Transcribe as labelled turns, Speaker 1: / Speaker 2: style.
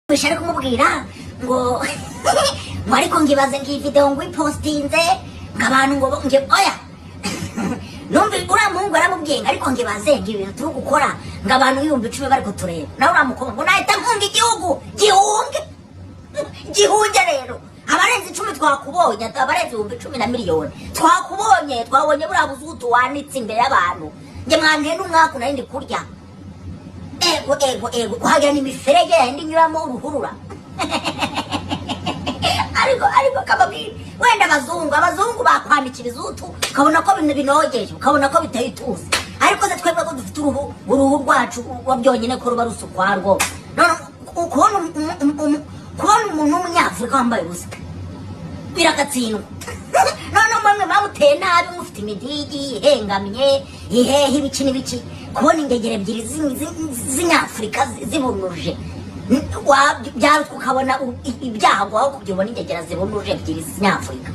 Speaker 1: bishaka kumubwira ngo ngo ariko ngibaze ngiyi video ngo ipostinze ngabantu ngo nge oya numva uriya muhungu aramubwiye ariko ngibaze ibintu turi gukora ngabantu 10,000 bari kutureba nawe uramukomba ngo nahita nkunga igihugu gihunge rero abarenze 10 twakubonye abarenze 10 na miliyoni twakubonye twabonye buriya buzutu wanitse imbere y'abantu nge mwambye n'umwaka nari ndi kurya ego kuhagira n'imiferege yindi nyuramo uruhurura ariko kababwira wenda abazungu bakwandikira izutu ukabona ko binogeje ukabona ko biteye ituze ariko se twebwe ko dufite uruhu rwacu wabyonyine ko ruba rusukwarwo none kubona umuntu w'umunyafurika wambaye ubusa biragatsindwa none mwamwe mabuteye nabi mufite imidigi ihengamye ihehe ibiki n'ibiki kubona ingegere ebyiri z'inyafurika zibunuje byarutse ukabona ibyago aho kubyibona ingegera zibunuje ebyiri z'inyafurika